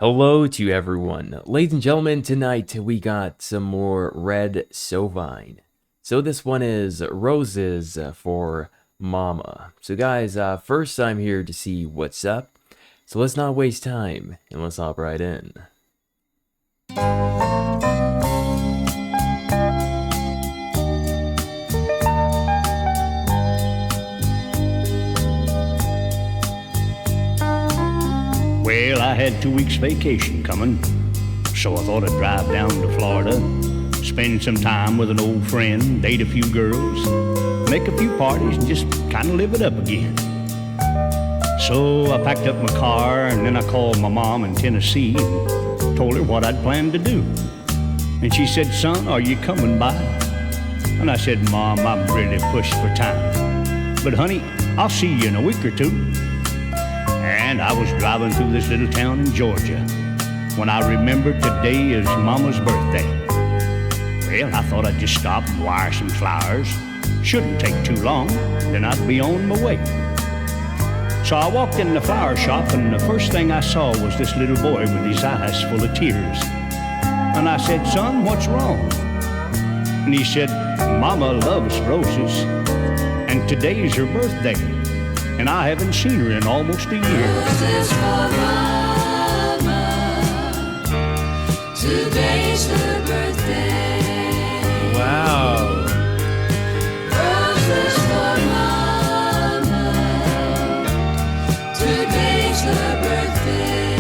Hello to everyone. Ladies and gentlemen, tonight we got some more red Sovine. So this one is Roses for Mama. So guys, first I'm here to see what's up. So let's not waste time and let's hop right in. Well, I had 2 weeks vacation coming, so I thought I'd drive down to Florida, spend some time with an old friend, date a few girls, make a few parties, and just kind of live it up again. So I packed up my car, and then I called my mom in Tennessee and told her what I'd planned to do. And she said, "Son, are you coming by?" And I said, "Mom, I'm really pushed for time. But honey, I'll see you in a week or two." And I was driving through this little town in Georgia when I remembered today is Mama's birthday. Well, I thought I'd just stop and wire some flowers. Shouldn't take too long, then I'd be on my way. So I walked in the flower shop, and the first thing I saw was this little boy with his eyes full of tears. And I said, "Son, what's wrong?" And he said, "Mama loves roses, and today's her birthday. And I haven't seen her in almost a year." Roses for Mama, today's her birthday. Wow. Roses for Mama, today's her birthday.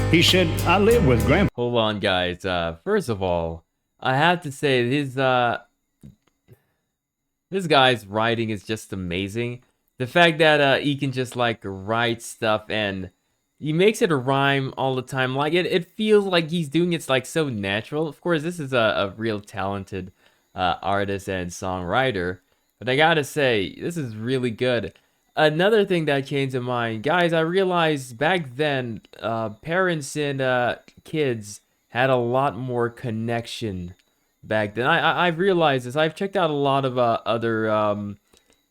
He said, "I live with Grandpa." Hold on guys. First of all, I have to say this guy's writing is just amazing. The fact that he can just like write stuff and he makes it a rhyme all the time. Like it feels like he's doing it's like so natural. Of course, this is a real talented artist and songwriter. But I gotta say, this is really good. Another thing that came to mind, guys, I realized back then, parents and kids had a lot more connection back then. I've realized this. I've checked out a lot of other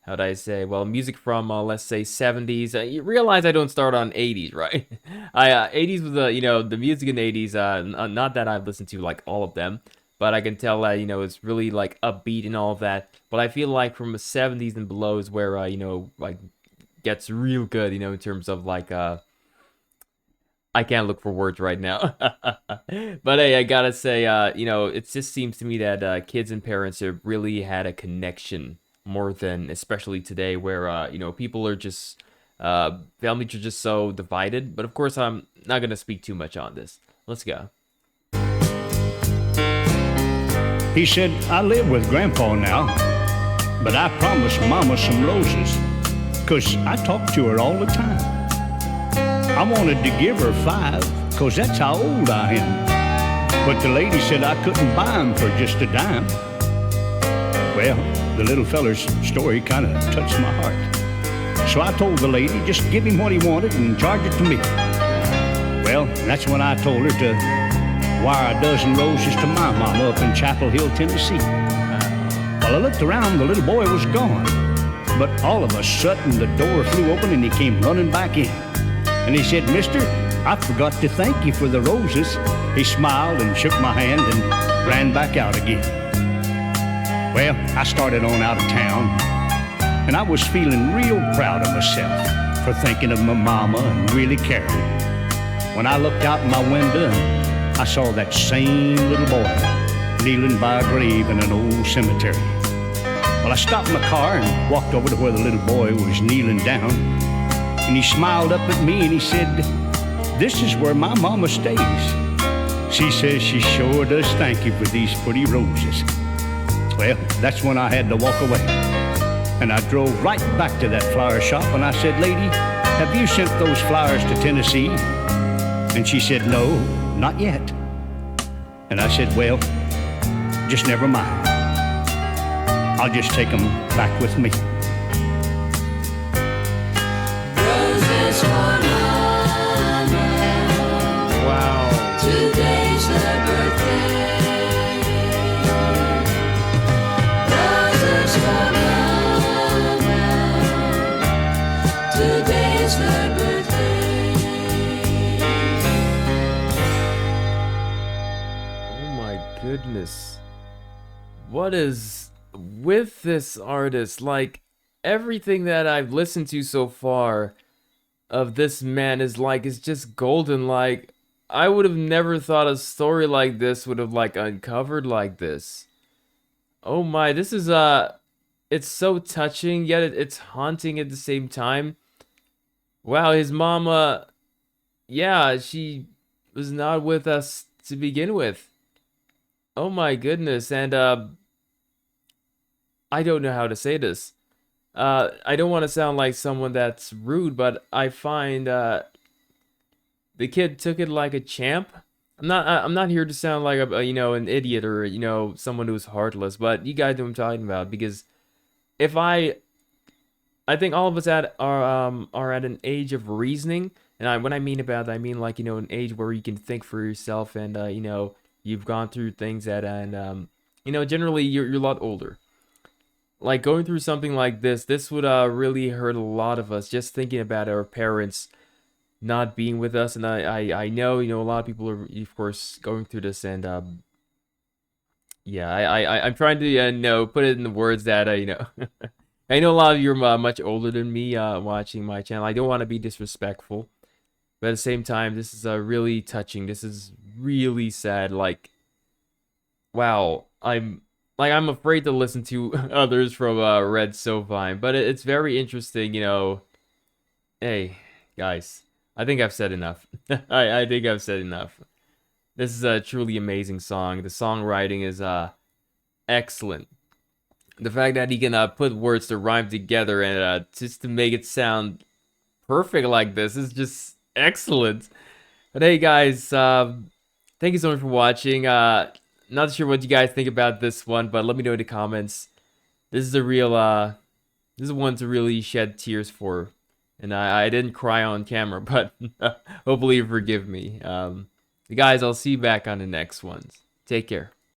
how'd I say, well, music from let's say 70s. You realize I don't start on 80s, right? 80s was the music in the 80s, not that I've listened to like all of them, but I can tell that it's really like upbeat and all of that. But I feel like from the 70s and below is where like gets real good, in terms of like I can't look for words right now. But hey, I gotta say, it just seems to me that kids and parents have really had a connection more than, especially today, where, people are just, families are just so divided. But of course, I'm not gonna speak too much on this. Let's go. He said, "I live with Grandpa now, but I promised Mama some roses, 'cause I talk to her all the time. I wanted to give her 5, 'cause that's how old I am. But the lady said I couldn't buy them for just a dime." Well, the little feller's story kind of touched my heart. So I told the lady, just give him what he wanted and charge it to me. Well, that's when I told her to wire a dozen roses to my mama up in Chapel Hill, Tennessee. Well, I looked around, the little boy was gone. But all of a sudden, the door flew open and he came running back in. And he said, "Mister, I forgot to thank you for the roses." He smiled and shook my hand and ran back out again. Well, I started on out of town, and I was feeling real proud of myself for thinking of my mama and really caring. When I looked out my window, I saw that same little boy kneeling by a grave in an old cemetery. Well, I stopped my car and walked over to where the little boy was kneeling down. And he smiled up at me and he said, "This is where my mama stays. She says she sure does thank you for these pretty roses." Well, that's when I had to walk away. And I drove right back to that flower shop and I said, "Lady, have you sent those flowers to Tennessee?" And she said, "No, not yet." And I said, "Well, just never mind. I'll just take them back with me." Roses for Mama, Wow. today's her birthday. Roses for Mama, today. Today's her birthday. Oh my goodness. What is with this artist? Like, everything that I've listened to so far of this man is just golden. Like, I would have never thought a story like this would have like uncovered like this. Oh my, this is it's so touching, yet it's haunting at the same time. Wow, his mama, yeah, she was not with us to begin with. Oh my goodness, and I don't know how to say this. I don't want to sound like someone that's rude, but I find the kid took it like a champ. I'm not here to sound like an idiot or someone who's heartless, but you guys know what I'm talking about. Because if I think all of us are at an age of reasoning, and when I mean about that, I mean like an age where you can think for yourself, and you've gone through things that, and generally you're a lot older. Like going through something like this would really hurt a lot of us. Just thinking about our parents not being with us, and I know a lot of people are of course going through this, and yeah, I'm trying to put it in the words that I know a lot of you are much older than me watching my channel. I don't want to be disrespectful, but at the same time, this is really touching. This is really sad. Like, wow, I'm afraid to listen to others from Red Sovine, but it's very interesting. Hey, guys, I think I've said enough. I think I've said enough. This is a truly amazing song. The songwriting is excellent. The fact that he can put words to rhyme together and just to make it sound perfect like this is just excellent. But hey, guys, thank you so much for watching. Not sure what you guys think about this one, but let me know in the comments. This is a real, this is one to really shed tears for. And I didn't cry on camera, but hopefully you forgive me. Guys, I'll see you back on the next ones. Take care.